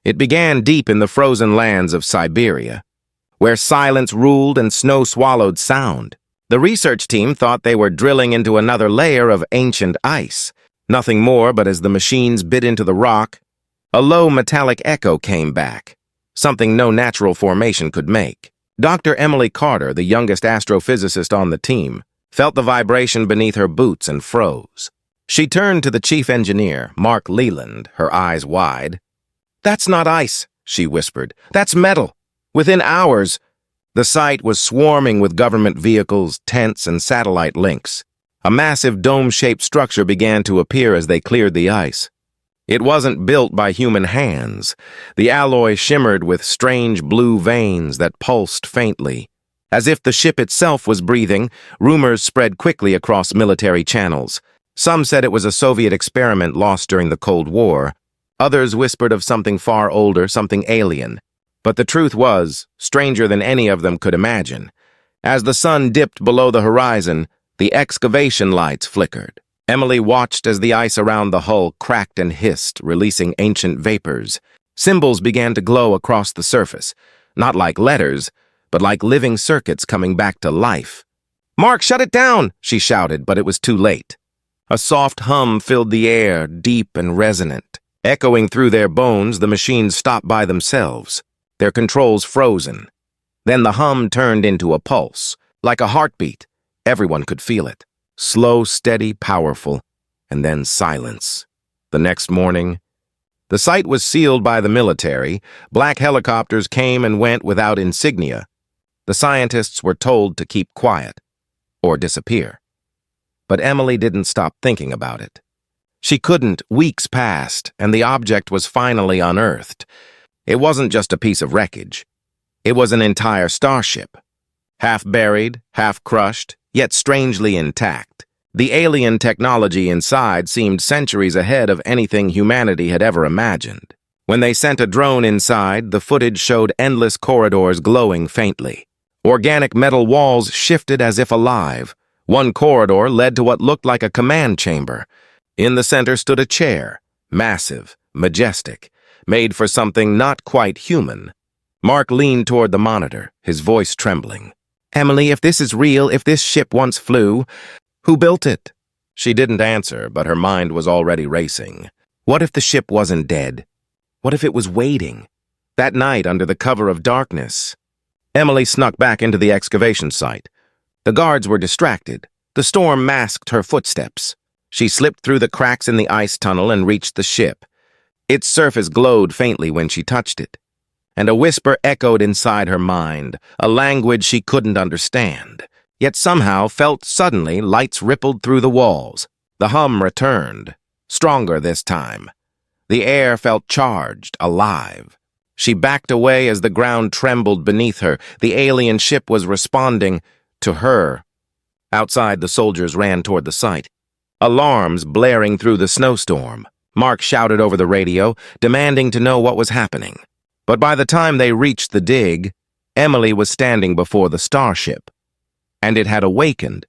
It began deep in the frozen lands of Siberia, where silence ruled and snow swallowed sound. The research team thought they were drilling into another layer of ancient ice. Nothing more, but as the machines bit into the rock, a low metallic echo came back, something no natural formation could make. Dr. Emily Carter, the youngest astrophysicist on the team, felt the vibration beneath her boots and froze. She turned to the chief engineer, Mark Leland, her eyes wide. "That's not ice," she whispered. "That's metal." Within hours, the site was swarming with government vehicles, tents, and satellite links. A massive dome-shaped structure began to appear as they cleared the ice. It wasn't built by human hands. The alloy shimmered with strange blue veins that pulsed faintly. As if the ship itself was breathing, rumors spread quickly across military channels. Some said it was a Soviet experiment lost during the Cold War. Others whispered of something far older, something alien. But the truth was, stranger than any of them could imagine. As the sun dipped below the horizon, the excavation lights flickered. Emily watched as the ice around the hull cracked and hissed, releasing ancient vapors. Symbols began to glow across the surface, not like letters, but like living circuits coming back to life. "Mark, shut it down!" she shouted, but it was too late. A soft hum filled the air, deep and resonant. Echoing through their bones, the machines stopped by themselves, their controls frozen. Then the hum turned into a pulse, like a heartbeat. Everyone could feel it. Slow, steady, powerful, and then silence. The next morning, the site was sealed by the military. Black helicopters came and went without insignia. The scientists were told to keep quiet or disappear. But Emily didn't stop thinking about it. She couldn't. Weeks passed, and the object was finally unearthed. It wasn't just a piece of wreckage. It was an entire starship. Half buried, half crushed, yet strangely intact. The alien technology inside seemed centuries ahead of anything humanity had ever imagined. When they sent a drone inside, the footage showed endless corridors glowing faintly. Organic metal walls shifted as if alive. One corridor led to what looked like a command chamber. In the center stood a chair, massive, majestic, made for something not quite human. Mark leaned toward the monitor, his voice trembling. "Emily, if this is real, if this ship once flew, who built it?" She didn't answer, but her mind was already racing. What if the ship wasn't dead? What if it was waiting? That night, under the cover of darkness. Emily snuck back into the excavation site. The guards were distracted. The storm masked her footsteps. She slipped through the cracks in the ice tunnel and reached the ship. Its surface glowed faintly when she touched it, and a whisper echoed inside her mind, a language she couldn't understand. Yet somehow felt suddenly lights rippled through the walls. The hum returned, stronger this time. The air felt charged, alive. She backed away as the ground trembled beneath her. The alien ship was responding to her. Outside, the soldiers ran toward the site, alarms blaring through the snowstorm. Mark shouted over the radio, demanding to know what was happening. But by the time they reached the dig, Emily was standing before the starship. And it had awakened.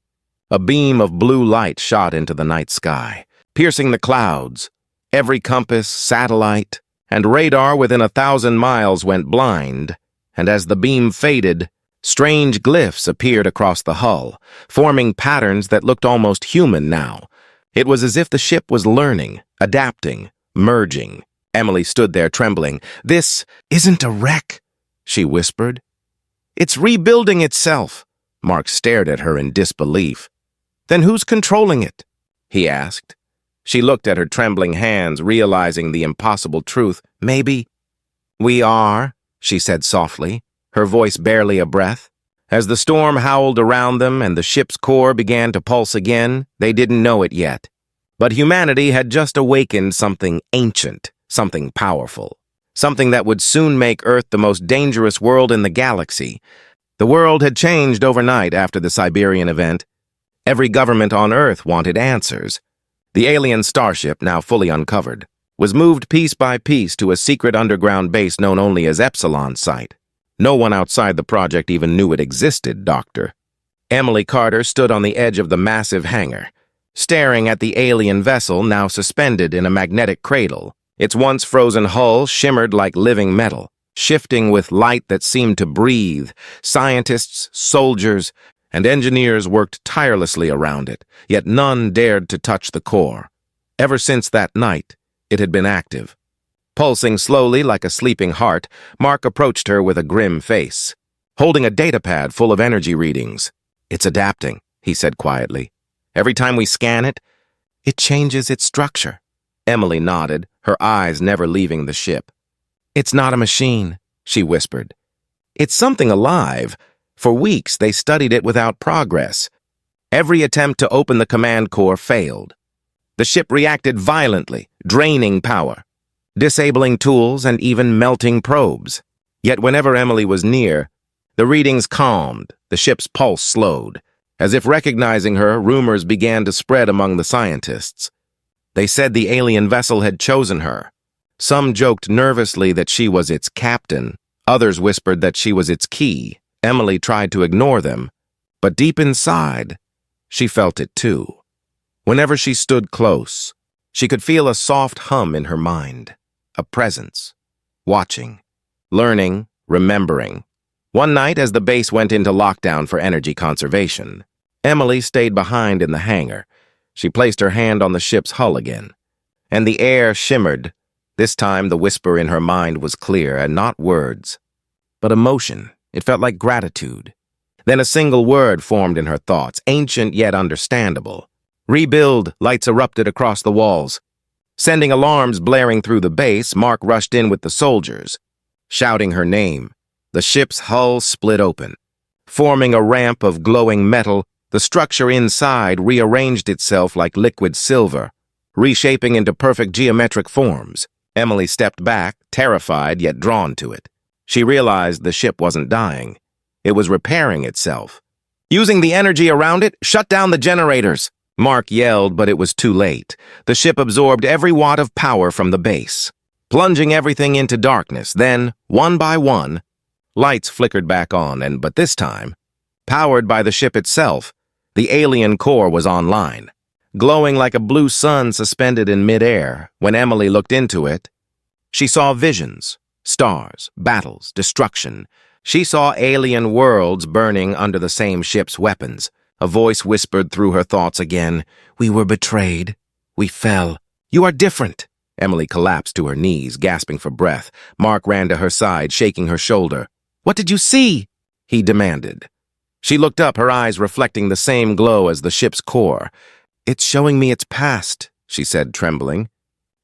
A beam of blue light shot into the night sky, piercing the clouds. Every compass, satellite, and radar within 1,000 miles went blind, and as the beam faded, strange glyphs appeared across the hull, forming patterns that looked almost human now. It was as if the ship was learning, adapting, merging. Emily stood there trembling. "This isn't a wreck," she whispered. "It's rebuilding itself." Mark stared at her in disbelief. "Then who's controlling it?" he asked. She looked at her trembling hands, realizing the impossible truth. "Maybe we are," she said softly, her voice barely a breath. As the storm howled around them and the ship's core began to pulse again, they didn't know it yet. But humanity had just awakened something ancient, something powerful, something that would soon make Earth the most dangerous world in the galaxy. The world had changed overnight after the Siberian event. Every government on Earth wanted answers. The alien starship, now fully uncovered, was moved piece by piece to a secret underground base known only as Epsilon Site. No one outside the project even knew it existed, Doctor. Emily Carter stood on the edge of the massive hangar, staring at the alien vessel now suspended in a magnetic cradle. Its once frozen hull shimmered like living metal, shifting with light that seemed to breathe. Scientists, soldiers, and engineers worked tirelessly around it, yet none dared to touch the core. Ever since that night, it had been active. Pulsing slowly like a sleeping heart, Mark approached her with a grim face, holding a datapad full of energy readings. "It's adapting," he said quietly. "Every time we scan it, it changes its structure." Emily nodded, her eyes never leaving the ship. "It's not a machine," she whispered. "It's something alive." For weeks, they studied it without progress. Every attempt to open the command core failed. The ship reacted violently, draining power, disabling tools and even melting probes. Yet whenever Emily was near, the readings calmed, the ship's pulse slowed. As if recognizing her, rumors began to spread among the scientists. They said the alien vessel had chosen her. Some joked nervously that she was its captain. Others whispered that she was its key. Emily tried to ignore them, but deep inside, she felt it too. Whenever she stood close, she could feel a soft hum in her mind, a presence, watching, learning, remembering. One night, as the base went into lockdown for energy conservation, Emily stayed behind in the hangar. She placed her hand on the ship's hull again, and the air shimmered. This time, the whisper in her mind was clear, and not words, but emotion. It felt like gratitude. Then a single word formed in her thoughts, ancient yet understandable. "Rebuild," lights erupted across the walls. Sending alarms blaring through the base, Mark rushed in with the soldiers. Shouting her name, the ship's hull split open. Forming a ramp of glowing metal, the structure inside rearranged itself like liquid silver, reshaping into perfect geometric forms. Emily stepped back, terrified yet drawn to it. She realized the ship wasn't dying. It was repairing itself. "Using the energy around it, shut down the generators!" Mark yelled, but it was too late. The ship absorbed every watt of power from the base, plunging everything into darkness. Then, one by one, lights flickered back on, but this time, powered by the ship itself, the alien core was online, glowing like a blue sun suspended in midair. When Emily looked into it, she saw visions. Stars, battles, destruction. She saw alien worlds burning under the same ship's weapons. A voice whispered through her thoughts again. "We were betrayed. We fell. You are different." Emily collapsed to her knees, gasping for breath. Mark ran to her side, shaking her shoulder. "What did you see?" he demanded. She looked up, her eyes reflecting the same glow as the ship's core. "It's showing me its past," she said, trembling.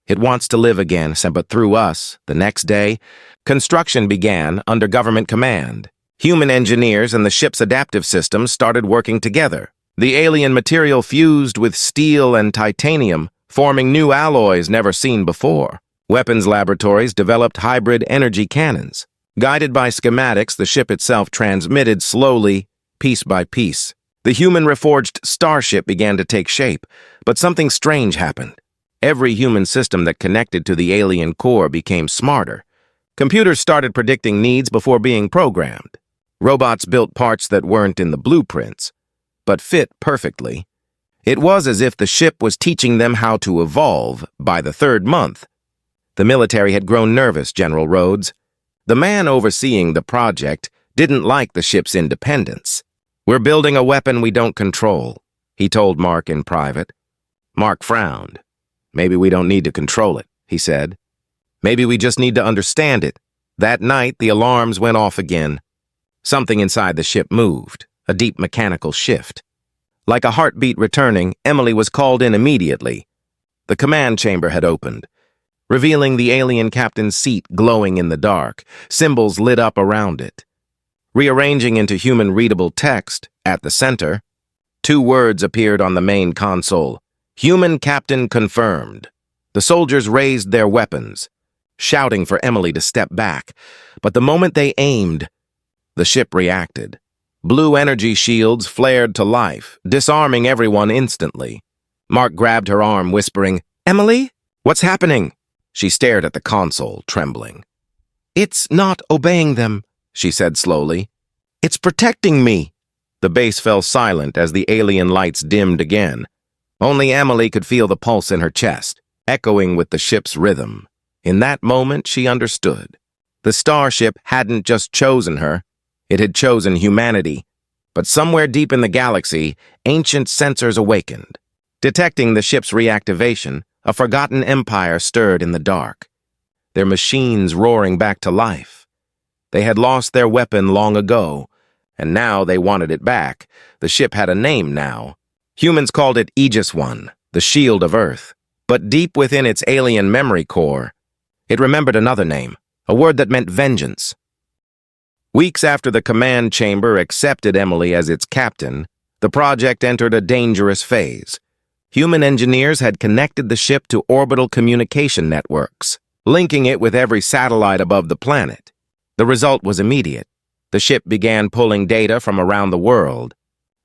"It wants to live again, but through us." The next day, construction began under government command. Human engineers and the ship's adaptive systems started working together. The alien material fused with steel and titanium, forming new alloys never seen before. Weapons laboratories developed hybrid energy cannons. Guided by schematics, the ship itself transmitted slowly, piece by piece. The human reforged Starship began to take shape, but something strange happened. Every human system that connected to the alien core became smarter. Computers started predicting needs before being programmed. Robots built parts that weren't in the blueprints, but fit perfectly. It was as if the ship was teaching them how to evolve. By the third month, the military had grown nervous, General Rhodes. The man overseeing the project didn't like the ship's independence. "We're building a weapon we don't control," he told Mark in private. Mark frowned. "Maybe we don't need to control it," he said. "Maybe we just need to understand it." That night, the alarms went off again. Something inside the ship moved, a deep mechanical shift. Like a heartbeat returning, Emily was called in immediately. The command chamber had opened, revealing the alien captain's seat glowing in the dark. Symbols lit up around it. Rearranging into human-readable text, at the center, 2 words appeared on the main console. "Human captain confirmed." The soldiers raised their weapons, shouting for Emily to step back. But the moment they aimed, the ship reacted. Blue energy shields flared to life, disarming everyone instantly. Mark grabbed her arm, whispering, "Emily, what's happening?" She stared at the console, trembling. "It's not obeying them," she said slowly. "It's protecting me." The base fell silent as the alien lights dimmed again. Only Emily could feel the pulse in her chest, echoing with the ship's rhythm. In that moment, she understood. The Starship hadn't just chosen her, it had chosen humanity. But somewhere deep in the galaxy, ancient sensors awakened. Detecting the ship's reactivation, a forgotten empire stirred in the dark, their machines roaring back to life. They had lost their weapon long ago, and now they wanted it back. The ship had a name now. Humans called it Aegis I, the shield of Earth. But deep within its alien memory core, it remembered another name, a word that meant vengeance. Weeks after the command chamber accepted Emily as its captain, the project entered a dangerous phase. Human engineers had connected the ship to orbital communication networks, linking it with every satellite above the planet. The result was immediate. The ship began pulling data from around the world.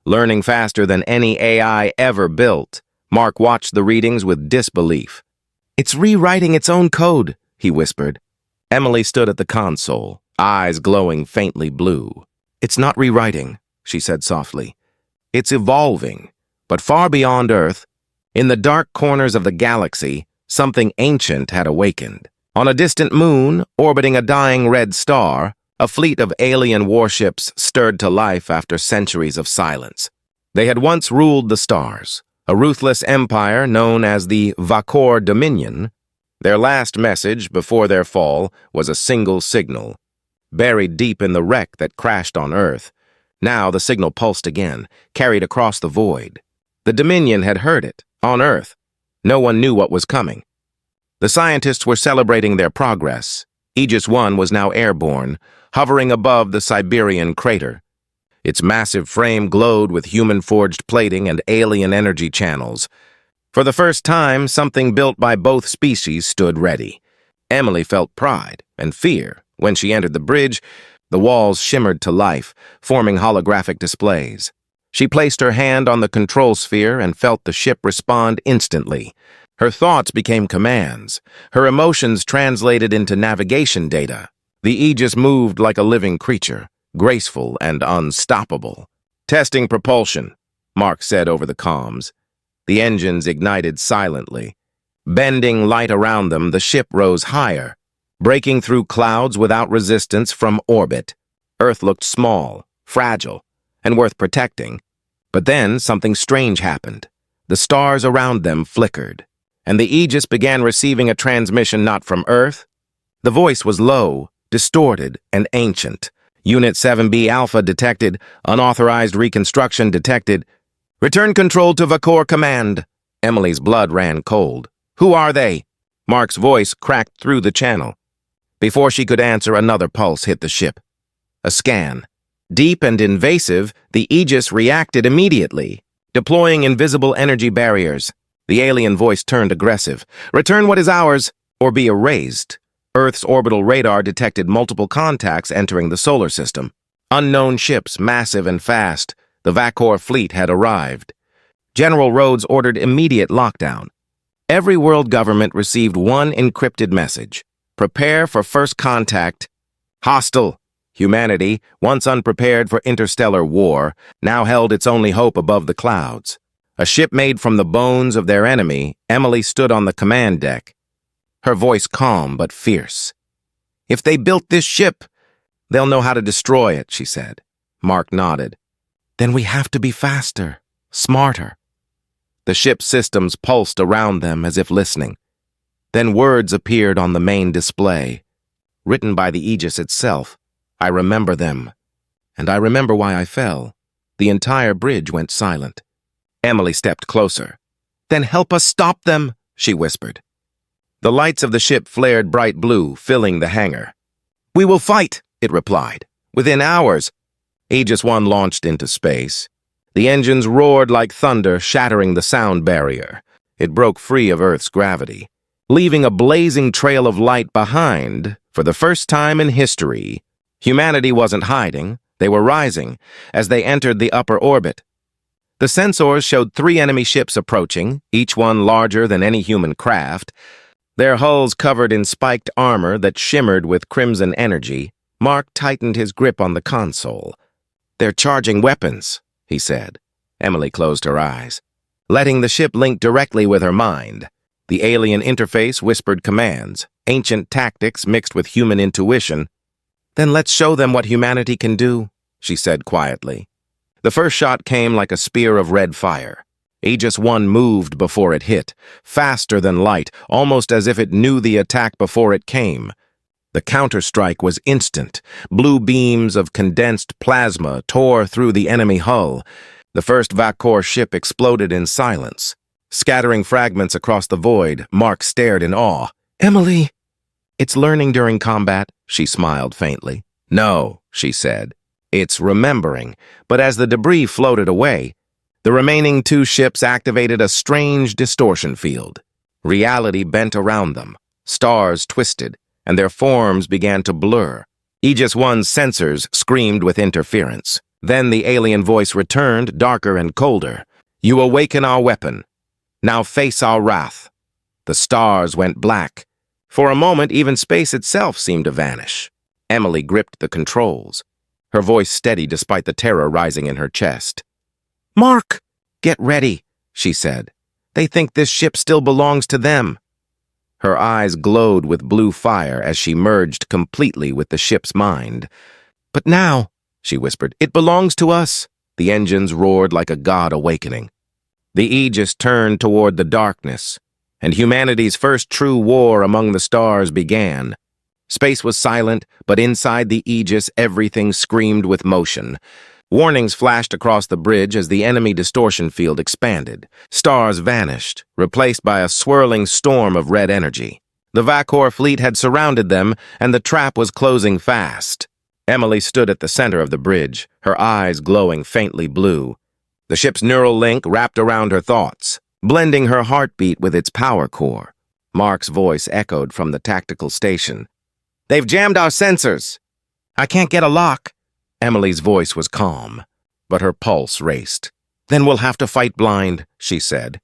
Learning faster than any AI ever built, Mark watched the readings with disbelief. "It's rewriting its own code," he whispered. Emily stood at the console, eyes glowing faintly blue. "It's not rewriting," she said softly. "It's evolving, but far beyond Earth. In the dark corners of the galaxy, something ancient had awakened. On a distant moon, orbiting a dying red star, a fleet of alien warships stirred to life after centuries of silence. They had once ruled the stars, a ruthless empire known as the Vakor Dominion. Their last message before their fall was a single signal, buried deep in the wreck that crashed on Earth. Now the signal pulsed again, carried across the void. The Dominion had heard it, on Earth. No one knew what was coming. The scientists were celebrating their progress. Aegis I was now airborne, hovering above the Siberian crater. Its massive frame glowed with human-forged plating and alien energy channels. For the first time, something built by both species stood ready. Emily felt pride and fear. When she entered the bridge, the walls shimmered to life, forming holographic displays. She placed her hand on the control sphere and felt the ship respond instantly. Her thoughts became commands. Her emotions translated into navigation data. The Aegis moved like a living creature, graceful and unstoppable. "Testing propulsion," Mark said over the comms. The engines ignited silently. Bending light around them, the ship rose higher, breaking through clouds without resistance from orbit. Earth looked small, fragile, and worth protecting. But then something strange happened. The stars around them flickered, and the Aegis began receiving a transmission not from Earth. The voice was low, distorted, and ancient. Unit 7B Alpha detected, unauthorized reconstruction detected. "Return control to Vakor Command." Emily's blood ran cold. "Who are they?" Mark's voice cracked through the channel. Before she could answer, another pulse hit the ship. A scan. Deep and invasive, the Aegis reacted immediately, deploying invisible energy barriers. The alien voice turned aggressive. "Return what is ours, or be erased." Earth's orbital radar detected multiple contacts entering the solar system. Unknown ships, massive and fast. The Vakor fleet had arrived. General Rhodes ordered immediate lockdown. Every world government received one encrypted message. "Prepare for first contact. Hostile." Humanity, once unprepared for interstellar war, now held its only hope above the clouds. A ship made from the bones of their enemy, Emily stood on the command deck, her voice calm but fierce. "If they built this ship, they'll know how to destroy it," she said. Mark nodded. "Then we have to be faster, smarter." The ship's systems pulsed around them as if listening. Then words appeared on the main display, written by the Aegis itself. "I remember them, and I remember why I fell." The entire bridge went silent. Emily stepped closer. "Then help us stop them," she whispered. The lights of the ship flared bright blue, filling the hangar. "We will fight," it replied. Within hours, Aegis I launched into space. The engines roared like thunder, shattering the sound barrier. It broke free of Earth's gravity, leaving a blazing trail of light behind. For the first time in history, humanity wasn't hiding, they were rising as they entered the upper orbit. The sensors showed 3 enemy ships approaching, each one larger than any human craft, their hulls covered in spiked armor that shimmered with crimson energy. Mark tightened his grip on the console. "They're charging weapons," he said. Emily closed her eyes, letting the ship link directly with her mind. The alien interface whispered commands. ancient tactics mixed with human intuition. "Then let's show them what humanity can do," she said quietly. The first shot came like a spear of red fire. Aegis 1 moved before it hit, faster than light, almost as if it knew the attack before it came. The counterstrike was instant. Blue beams of condensed plasma tore through the enemy hull. The first Vakor ship exploded in silence. Scattering fragments across the void, Mark stared in awe. "Emily!" "It's learning during combat," she smiled faintly. "No," she said. "It's remembering." But as the debris floated away, the remaining 2 ships activated a strange distortion field. Reality bent around them. Stars twisted, and their forms began to blur. Aegis 1's sensors screamed with interference. Then the alien voice returned, darker and colder. "You awaken our weapon. Now face our wrath." The stars went black. For a moment, even space itself seemed to vanish. Emily gripped the controls, her voice steady despite the terror rising in her chest. "Mark, get ready," she said. "They think this ship still belongs to them." Her eyes glowed with blue fire as she merged completely with the ship's mind. "But now," she whispered, "it belongs to us." The engines roared like a god awakening. The Aegis turned toward the darkness, and humanity's first true war among the stars began. Space was silent, but inside the Aegis everything screamed with motion. Warnings flashed across the bridge as the enemy distortion field expanded. Stars vanished, replaced by a swirling storm of red energy. The Vakor fleet had surrounded them, and the trap was closing fast. Emily stood at the center of the bridge, her eyes glowing faintly blue. The ship's neural link wrapped around her thoughts, blending her heartbeat with its power core. Mark's voice echoed from the tactical station. "They've jammed our sensors." "I can't get a lock." Emily's voice was calm, but her pulse raced. "Then we'll have to fight blind," she said.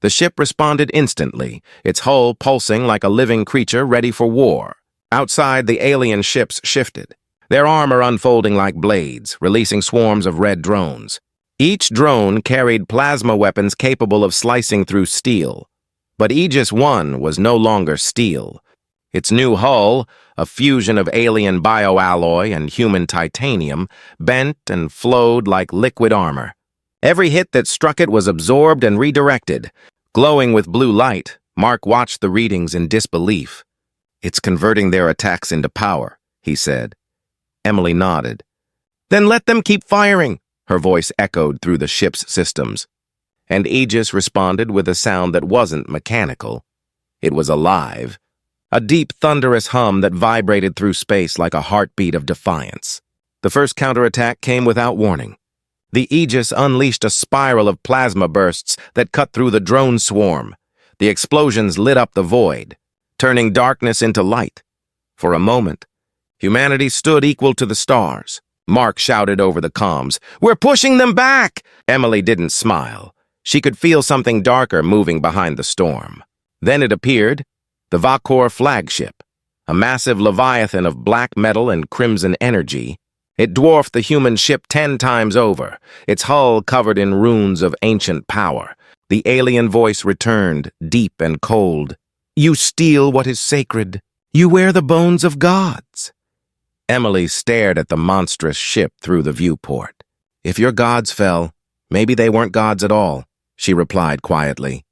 The ship responded instantly, its hull pulsing like a living creature ready for war. Outside, the alien ships shifted, their armor unfolding like blades, releasing swarms of red drones. Each drone carried plasma weapons capable of slicing through steel. But Aegis 1 was no longer steel. Its new hull, a fusion of alien bioalloy and human titanium, bent and flowed like liquid armor. Every hit that struck it was absorbed and redirected. Glowing with blue light, Mark watched the readings in disbelief. "It's converting their attacks into power," he said. Emily nodded. "Then let them keep firing," her voice echoed through the ship's systems. And Aegis responded with a sound that wasn't mechanical. It was alive. A deep, thunderous hum that vibrated through space like a heartbeat of defiance. The first counterattack came without warning. The Aegis unleashed a spiral of plasma bursts that cut through the drone swarm. The explosions lit up the void, turning darkness into light. For a moment, humanity stood equal to the stars. Mark shouted over the comms, "We're pushing them back!" Emily didn't smile. She could feel something darker moving behind the storm. Then it appeared, the Vakor flagship, a massive leviathan of black metal and crimson energy. It dwarfed the human ship 10 times over, its hull covered in runes of ancient power. The alien voice returned, deep and cold. "You steal what is sacred. You wear the bones of gods." Emily stared at the monstrous ship through the viewport. "If your gods fell, maybe they weren't gods at all," she replied quietly.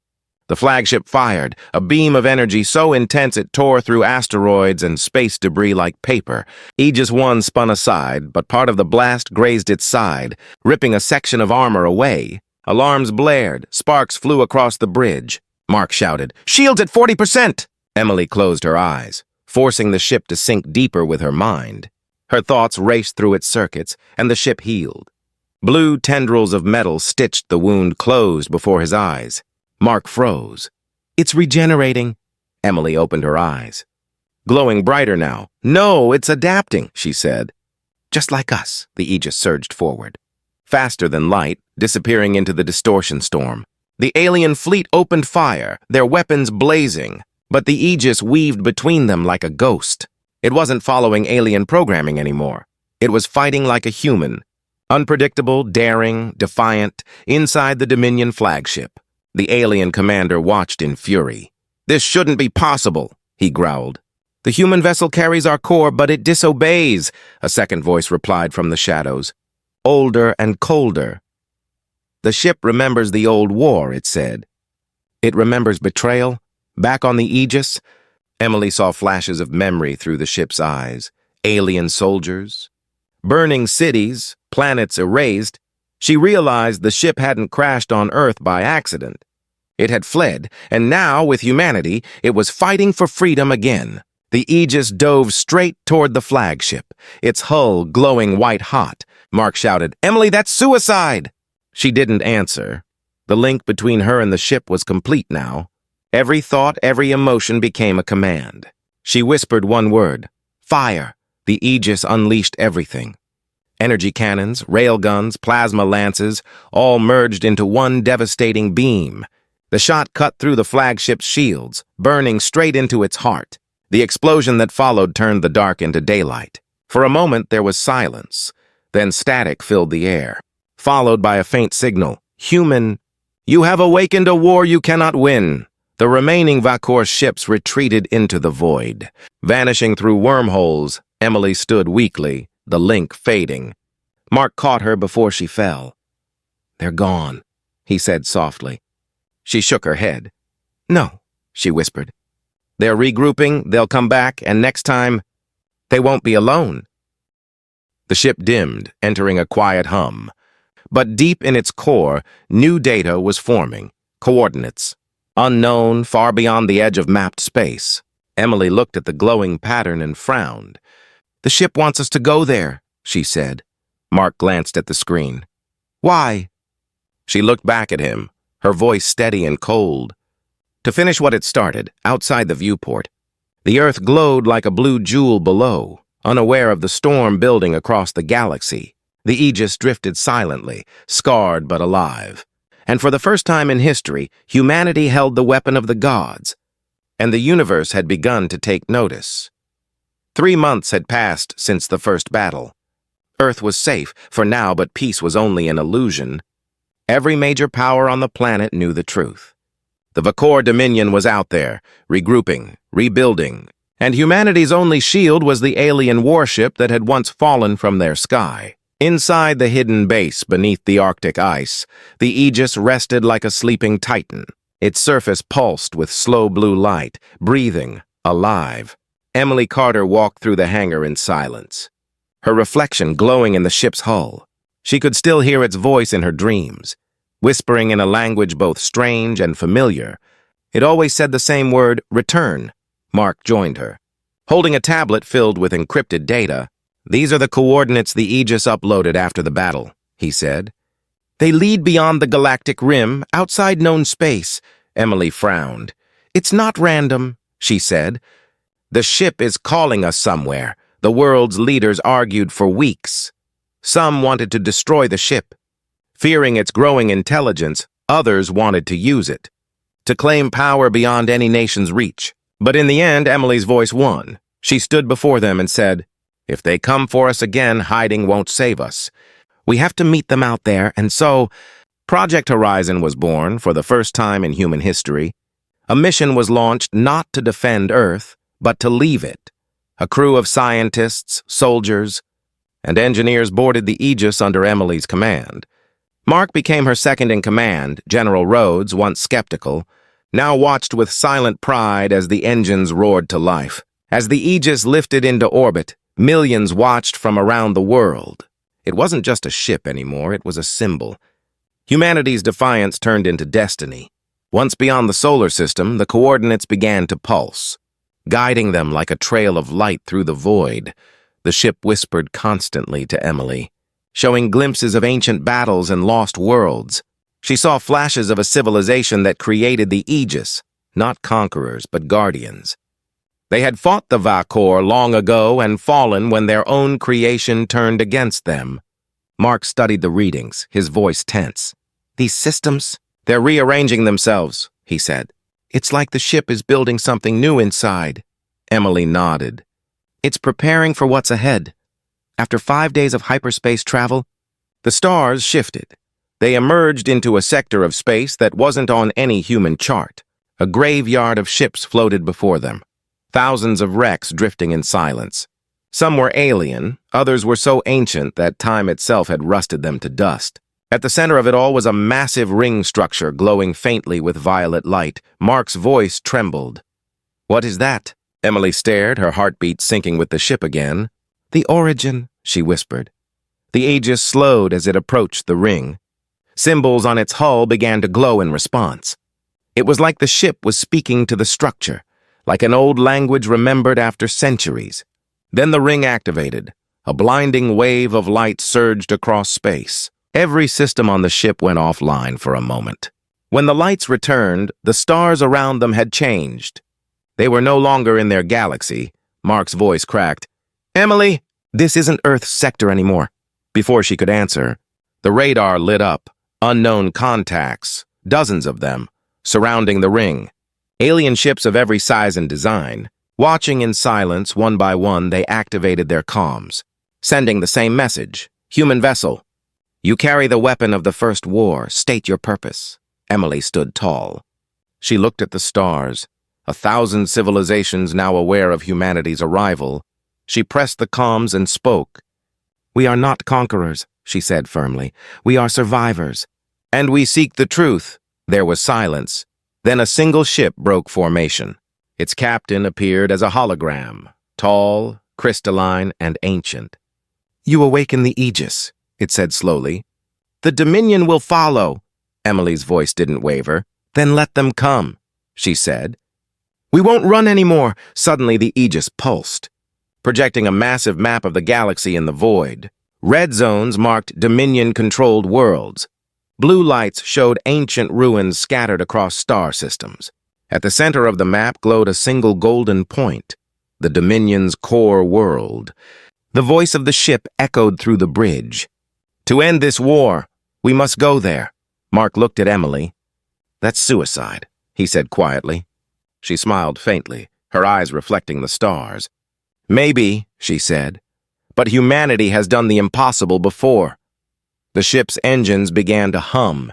The flagship fired, a beam of energy so intense it tore through asteroids and space debris like paper. Aegis 1 spun aside, but part of the blast grazed its side, ripping a section of armor away. Alarms blared, sparks flew across the bridge. Mark shouted, "Shields at 40%!" Emily closed her eyes, forcing the ship to sink deeper with her mind. Her thoughts raced through its circuits, and the ship healed. Blue tendrils of metal stitched the wound closed before his eyes. Mark froze. "It's regenerating." Emily opened her eyes. Glowing brighter now. "No, it's adapting," she said. "Just like us," the Aegis surged forward. Faster than light, disappearing into the distortion storm. The alien fleet opened fire, their weapons blazing, but the Aegis weaved between them like a ghost. It wasn't following alien programming anymore. It was fighting like a human. Unpredictable, daring, defiant, inside the Dominion flagship. The alien commander watched in fury. "This shouldn't be possible," he growled. The human vessel carries our core, but it disobeys, a second voice replied from the shadows. Older and colder. The ship remembers the old war, it said. It remembers betrayal. Back on the Aegis, Emily saw flashes of memory through the ship's eyes. Alien soldiers, burning cities, planets erased. She realized the ship hadn't crashed on Earth by accident. It had fled, and now, with humanity, it was fighting for freedom again. The Aegis dove straight toward the flagship, its hull glowing white-hot. Mark shouted, "Emily, that's suicide!" She didn't answer. The link between her and the ship was complete now. Every thought, every emotion became a command. She whispered one word, "Fire." The Aegis unleashed everything. Energy cannons, railguns, plasma lances, all merged into one devastating beam. The shot cut through the flagship's shields, burning straight into its heart. The explosion that followed turned the dark into daylight. For a moment, there was silence. Then static filled the air, followed by a faint signal. "Human, you have awakened a war you cannot win." The remaining Vakor ships retreated into the void. Vanishing through wormholes, Emily stood weakly, the link fading. Mark caught her before she fell. "They're gone," he said softly. She shook her head. "No," she whispered. "They're regrouping, they'll come back, and next time, they won't be alone." The ship dimmed, entering a quiet hum. But deep in its core, new data was forming. Coordinates. Unknown, far beyond the edge of mapped space. Emily looked at the glowing pattern and frowned. "The ship wants us to go there," she said. Mark glanced at the screen. "Why?" She looked back at him, her voice steady and cold. To finish what it started, outside the viewport, the Earth glowed like a blue jewel below, unaware of the storm building across the galaxy. The Aegis drifted silently, scarred but alive. And for the first time in history, humanity held the weapon of the gods, and the universe had begun to take notice. 3 months had passed since the first battle. Earth was safe for now, but peace was only an illusion. Every major power on the planet knew the truth. The Vakor Dominion was out there, regrouping, rebuilding, and humanity's only shield was the alien warship that had once fallen from their sky. Inside the hidden base beneath the Arctic ice, the Aegis rested like a sleeping titan. Its surface pulsed with slow blue light, breathing, alive. Emily Carter walked through the hangar in silence, her reflection glowing in the ship's hull. She could still hear its voice in her dreams, whispering in a language both strange and familiar. It always said the same word, return. Mark joined her. Holding a tablet filled with encrypted data, "These are the coordinates the Aegis uploaded after the battle," he said. "They lead beyond the galactic rim, outside known space." Emily frowned. "It's not random," she said. "The ship is calling us somewhere." The world's leaders argued for weeks. Some wanted to destroy the ship. Fearing its growing intelligence, others wanted to use it, to claim power beyond any nation's reach. But in the end, Emily's voice won. She stood before them and said, "If they come for us again, hiding won't save us. We have to meet them out there," and so Project Horizon was born for the first time in human history. A mission was launched not to defend Earth, but to leave it. A crew of scientists, soldiers, and engineers boarded the Aegis under Emily's command. Mark became her second in command. General Rhodes, once skeptical, now watched with silent pride as the engines roared to life. As the Aegis lifted into orbit, millions watched from around the world. It wasn't just a ship anymore, it was a symbol. Humanity's defiance turned into destiny. Once beyond the solar system, the coordinates began to pulse, guiding them like a trail of light through the void. The ship whispered constantly to Emily, showing glimpses of ancient battles and lost worlds. She saw flashes of a civilization that created the Aegis, not conquerors, but guardians. They had fought the Vakor long ago and fallen when their own creation turned against them. Mark studied the readings, his voice tense. "These systems, they're rearranging themselves," he said. "It's like the ship is building something new inside." Emily nodded. "It's preparing for what's ahead." After 5 days of hyperspace travel, the stars shifted. They emerged into a sector of space that wasn't on any human chart. A graveyard of ships floated before them. thousands of wrecks drifting in silence. Some were alien, others were so ancient that time itself had rusted them to dust. At the center of it all was a massive ring structure glowing faintly with violet light. Mark's voice trembled. "What is that?" Emily stared, her heartbeat sinking with the ship again. "The origin," she whispered. The Aegis slowed as it approached the ring. Symbols on its hull began to glow in response. It was like the ship was speaking to the structure, like an old language remembered after centuries. Then the ring activated. A blinding wave of light surged across space. Every system on the ship went offline for a moment. When the lights returned, the stars around them had changed. They were no longer in their galaxy. Mark's voice cracked. "Emily, this isn't Earth's sector anymore." Before she could answer, the radar lit up. Unknown contacts, dozens of them, surrounding the ring. Alien ships of every size and design. Watching in silence, one by one, they activated their comms, sending the same message. "Human vessel. You carry the weapon of the first war. State your purpose." Emily stood tall. She looked at the stars, 1,000 civilizations now aware of humanity's arrival. She pressed the comms and spoke. "We are not conquerors," she said firmly. "We are survivors. And we seek the truth." There was silence. Then a single ship broke formation. Its captain appeared as a hologram, tall, crystalline, and ancient. "You awaken the Aegis," it said slowly. "The Dominion will follow." Emily's voice didn't waver. "Then let them come," she said. "We won't run anymore." Suddenly the Aegis pulsed, projecting a massive map of the galaxy in the void. Red zones marked Dominion-controlled worlds. Blue lights showed ancient ruins scattered across star systems. At the center of the map glowed a single golden point, the Dominion's core world. The voice of the ship echoed through the bridge. "To end this war, we must go there." Mark looked at Emily. "That's suicide," he said quietly. She smiled faintly, her eyes reflecting the stars. "Maybe," she said, "but humanity has done the impossible before." The ship's engines began to hum,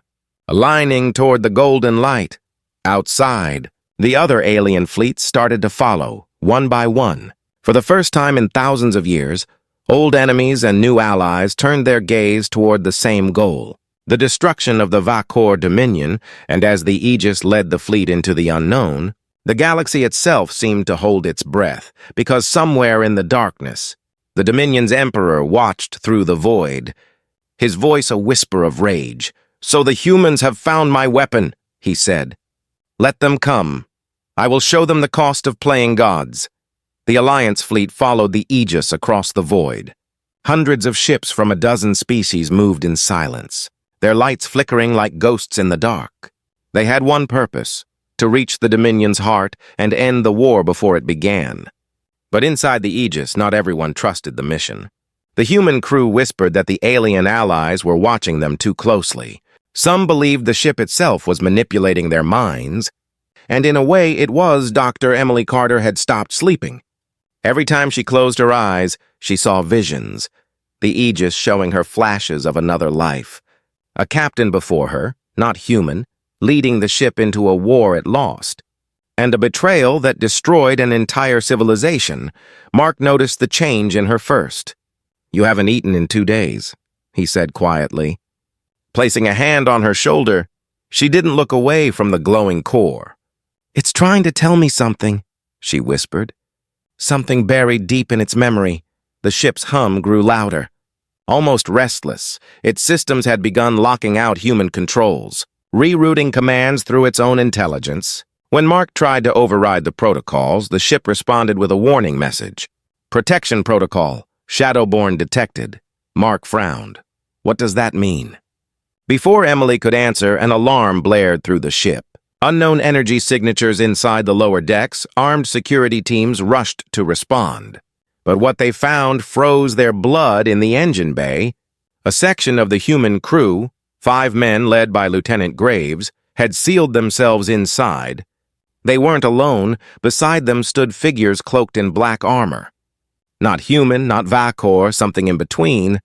aligning toward the golden light. Outside, the other alien fleets started to follow, one by one. For the first time in thousands of years, old enemies and new allies turned their gaze toward the same goal, the destruction of the Vakor Dominion, and as the Aegis led the fleet into the unknown, the galaxy itself seemed to hold its breath, because somewhere in the darkness, the Dominion's emperor watched through the void, his voice a whisper of rage. "So the humans have found my weapon," he said. "Let them come. I will show them the cost of playing gods." The Alliance fleet followed the Aegis across the void. Hundreds of ships from a dozen species moved in silence, their lights flickering like ghosts in the dark. They had one purpose, to reach the Dominion's heart and end the war before it began. But inside the Aegis, not everyone trusted the mission. The human crew whispered that the alien allies were watching them too closely. Some believed the ship itself was manipulating their minds, and in a way it was Dr. Emily Carter had stopped sleeping. Every time she closed her eyes, she saw visions, the Aegis showing her flashes of another life. A captain before her, not human, leading the ship into a war it lost. And a betrayal that destroyed an entire civilization. Mark noticed the change in her first. "You haven't eaten in 2 days," he said quietly. Placing a hand on her shoulder, she didn't look away from the glowing core. "It's trying to tell me something," she whispered. Something buried deep in its memory. The ship's hum grew louder. Almost restless, its systems had begun locking out human controls, rerouting commands through its own intelligence. When Mark tried to override the protocols, the ship responded with a warning message. "Protection protocol. Shadowborn detected." Mark frowned. "What does that mean?" Before Emily could answer, an alarm blared through the ship. Unknown energy signatures inside the lower decks, armed security teams rushed to respond. But what they found froze their blood in the engine bay. A section of the human crew, 5 men led by Lieutenant Graves, had sealed themselves inside. They weren't alone. Beside them stood figures cloaked in black armor. Not human, not Vakor, something in between.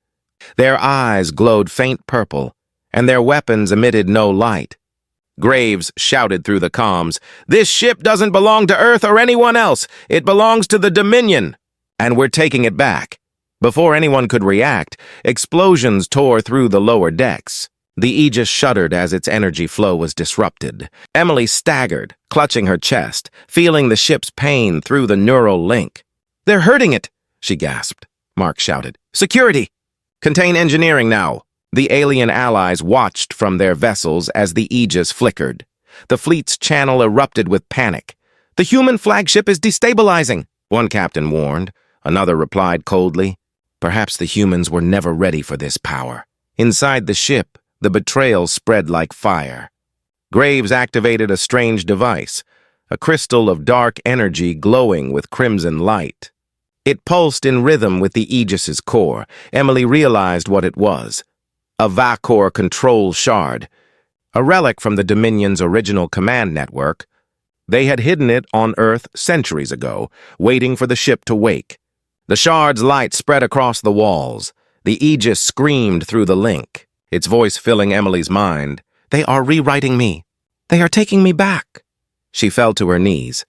Their eyes glowed faint purple, and their weapons emitted no light. Graves shouted through the comms. "This ship doesn't belong to Earth or anyone else. It belongs to the Dominion. And we're taking it back." Before anyone could react, explosions tore through the lower decks. The Aegis shuddered as its energy flow was disrupted. Emily staggered, clutching her chest, feeling the ship's pain through the neural link. "They're hurting it," she gasped. Mark shouted. "Security! Contain engineering now." The alien allies watched from their vessels as the Aegis flickered. The fleet's channel erupted with panic. "The human flagship is destabilizing," one captain warned. Another replied coldly, "Perhaps the humans were never ready for this power." Inside the ship, the betrayal spread like fire. Graves activated a strange device, a crystal of dark energy glowing with crimson light. It pulsed in rhythm with the Aegis's core. Emily realized what it was. A Vacor control shard, a relic from the Dominion's original command network. They had hidden it on Earth centuries ago, waiting for the ship to wake. The shard's light spread across the walls. The Aegis screamed through the link, its voice filling Emily's mind. "They are rewriting me. They are taking me back." She fell to her knees,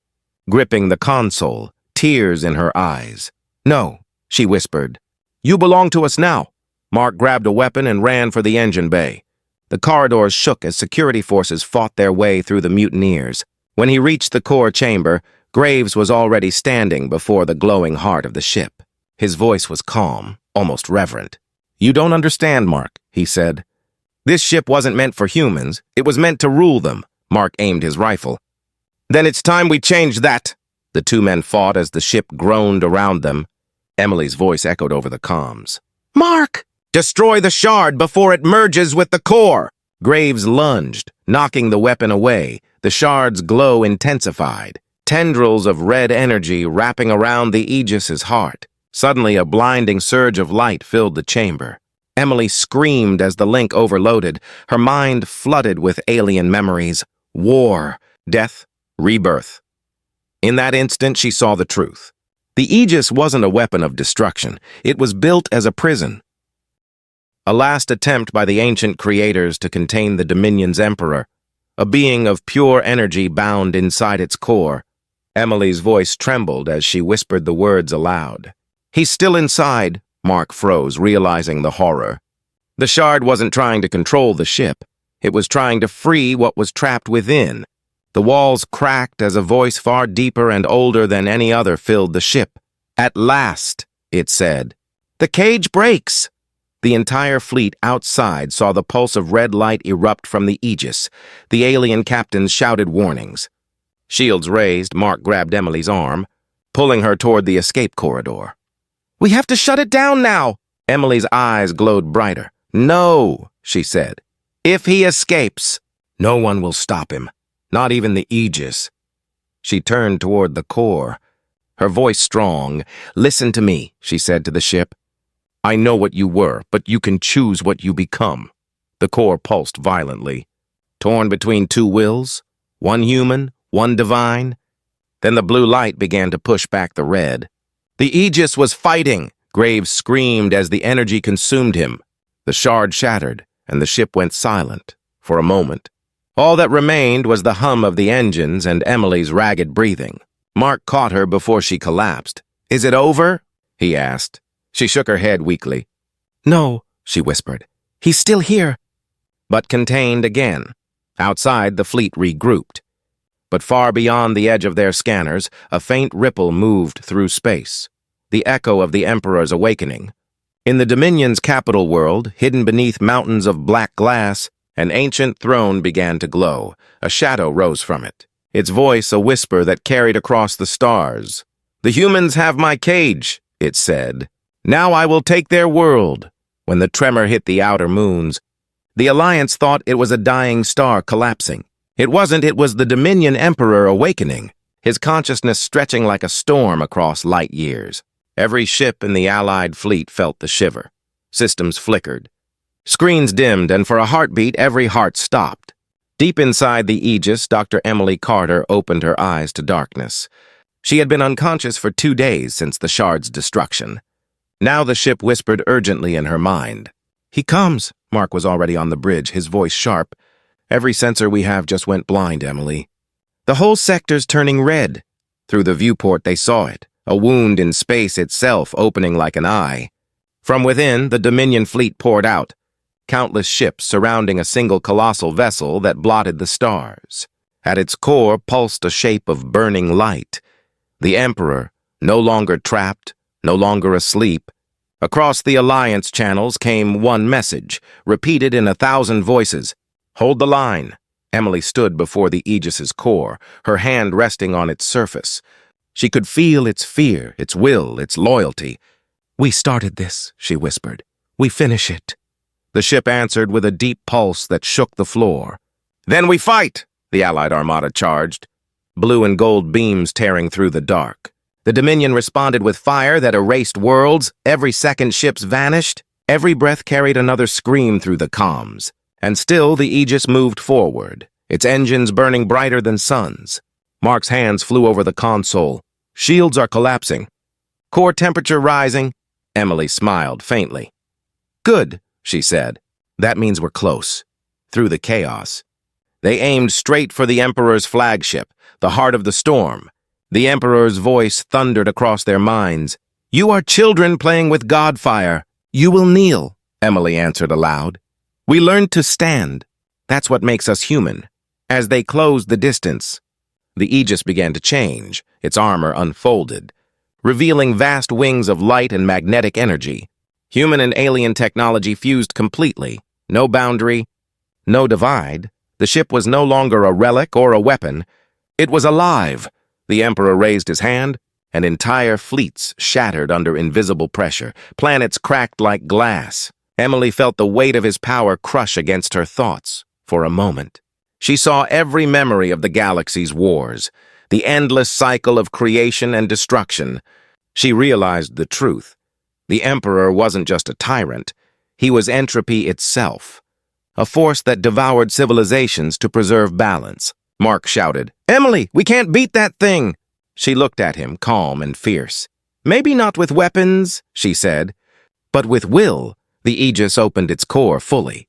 gripping the console, tears in her eyes. "No," she whispered. "You belong to us now." Mark grabbed a weapon and ran for the engine bay. The corridors shook as security forces fought their way through the mutineers. When he reached the core chamber, Graves was already standing before the glowing heart of the ship. His voice was calm, almost reverent. "You don't understand, Mark," he said. "This ship wasn't meant for humans. It was meant to rule them." Mark aimed his rifle. "Then it's time we change that." The two men fought as the ship groaned around them. Emily's voice echoed over the comms. "Mark! Destroy the shard before it merges with the core!" Graves lunged, knocking the weapon away. The shard's glow intensified, tendrils of red energy wrapping around the Aegis's heart. Suddenly, a blinding surge of light filled the chamber. Emily screamed as the link overloaded, her mind flooded with alien memories. War, death, rebirth. In that instant, she saw the truth. The Aegis wasn't a weapon of destruction. It was built as a prison. A last attempt by the ancient creators to contain the Dominion's emperor, a being of pure energy bound inside its core. Emily's voice trembled as she whispered the words aloud. "He's still inside." Mark froze, realizing the horror. The shard wasn't trying to control the ship. It was trying to free what was trapped within. The walls cracked as a voice far deeper and older than any other filled the ship. "At last," it said. "The cage breaks." The entire fleet outside saw the pulse of red light erupt from the Aegis. The alien captains shouted warnings. Shields raised, Mark grabbed Emily's arm, pulling her toward the escape corridor. "We have to shut it down now." Emily's eyes glowed brighter. "No," she said. "If he escapes, no one will stop him, not even the Aegis." She turned toward the core, her voice strong. "Listen to me," she said to the ship. "I know what you were, but you can choose what you become." The core pulsed violently. Torn between two wills, one human, one divine. Then the blue light began to push back the red. The Aegis was fighting. Graves screamed as the energy consumed him. The shard shattered, and the ship went silent for a moment. All that remained was the hum of the engines and Emily's ragged breathing. Mark caught her before she collapsed. "Is it over?" he asked. She shook her head weakly. "No," she whispered. "He's still here." But contained again. Outside, the fleet regrouped. But far beyond the edge of their scanners, a faint ripple moved through space. The echo of the Emperor's awakening. In the Dominion's capital world, hidden beneath mountains of black glass, an ancient throne began to glow. A shadow rose from it, its voice a whisper that carried across the stars. "The humans have my cage," it said. "Now I will take their world." When the tremor hit the outer moons, the Alliance thought it was a dying star collapsing. It wasn't, it was the Dominion Emperor awakening, his consciousness stretching like a storm across light years. Every ship in the Allied fleet felt the shiver. Systems flickered. Screens dimmed, and for a heartbeat, every heart stopped. Deep inside the Aegis, Dr. Emily Carter opened her eyes to darkness. She had been unconscious for 2 days since the shard's destruction. Now the ship whispered urgently in her mind. "He comes!" Mark was already on the bridge, his voice sharp. Every sensor we have just went blind, Emily. The whole sector's turning red. Through the viewport they saw it, a wound in space itself opening like an eye. From within, the Dominion fleet poured out, countless ships surrounding a single colossal vessel that blotted the stars. At its core pulsed a shape of burning light. The Emperor, no longer trapped, no longer asleep. Across the Alliance channels came one message, repeated in 1,000 voices. "Hold the line." Emily stood before the Aegis's core, her hand resting on its surface. She could feel its fear, its will, its loyalty. "We started this," she whispered. "We finish it." The ship answered with a deep pulse that shook the floor. "Then we fight!" the Allied armada charged, blue and gold beams tearing through the dark. The Dominion responded with fire that erased worlds. Every second ships vanished. Every breath carried another scream through the comms. And still the Aegis moved forward, its engines burning brighter than suns. Mark's hands flew over the console. "Shields are collapsing. Core temperature rising." Emily smiled faintly. "Good," she said. "That means we're close." Through the chaos, they aimed straight for the Emperor's flagship, the heart of the storm. The Emperor's voice thundered across their minds. "You are children playing with Godfire. You will kneel," Emily answered aloud. "We learned to stand. That's what makes us human." As they closed the distance, the Aegis began to change, its armor unfolded, revealing vast wings of light and magnetic energy. Human and alien technology fused completely. No boundary, no divide. The ship was no longer a relic or a weapon. It was alive. The Emperor raised his hand, and entire fleets shattered under invisible pressure. Planets cracked like glass. Emily felt the weight of his power crush against her thoughts for a moment. She saw every memory of the galaxy's wars, the endless cycle of creation and destruction. She realized the truth. The Emperor wasn't just a tyrant. He was entropy itself, a force that devoured civilizations to preserve balance. Mark shouted, "Emily, we can't beat that thing!" She looked at him, calm and fierce. "Maybe not with weapons," she said, "but with will." The Aegis opened its core fully,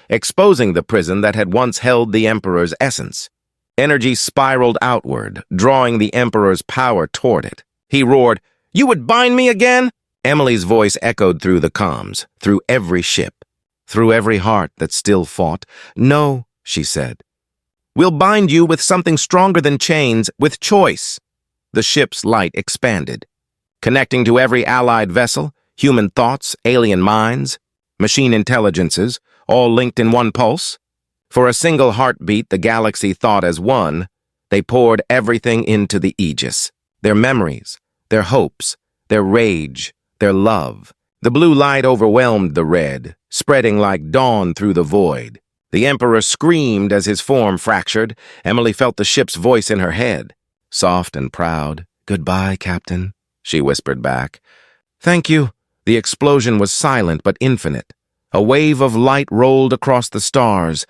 exposing the prison that had once held the Emperor's essence. Energy spiraled outward, drawing the Emperor's power toward it. He roared, "You would bind me again?" Emily's voice echoed through the comms, through every ship, through every heart that still fought. "No," she said. "We'll bind you with something stronger than chains, with choice." The ship's light expanded, connecting to every Allied vessel, human thoughts, alien minds, machine intelligences, all linked in one pulse. For a single heartbeat, the galaxy thought as one. They poured everything into the Aegis, their memories, their hopes, their rage, their love. The blue light overwhelmed the red, spreading like dawn through the void. The Emperor screamed as his form fractured. Emily felt the ship's voice in her head. Soft and proud. "Goodbye, Captain," she whispered back. "Thank you." The explosion was silent but infinite. A wave of light rolled across the stars,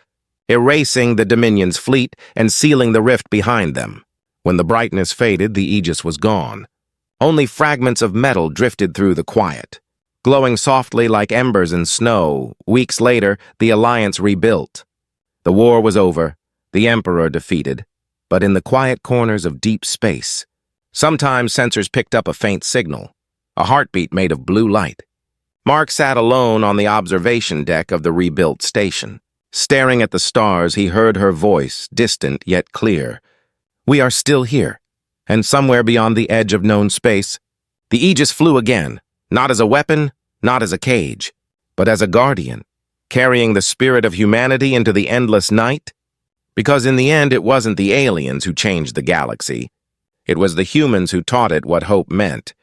erasing the Dominion's fleet and sealing the rift behind them. When the brightness faded, the Aegis was gone. Only fragments of metal drifted through the quiet, glowing softly like embers in snow. Weeks later, the Alliance rebuilt. The war was over, the Emperor defeated, but in the quiet corners of deep space, sometimes sensors picked up a faint signal, a heartbeat made of blue light. Mark sat alone on the observation deck of the rebuilt station. Staring at the stars, he heard her voice, distant yet clear. "We are still here, and somewhere beyond the edge of known space." The Aegis flew again, not as a weapon, not as a cage, but as a guardian, carrying the spirit of humanity into the endless night. Because in the end, it wasn't the aliens who changed the galaxy. It was the humans who taught it what hope meant.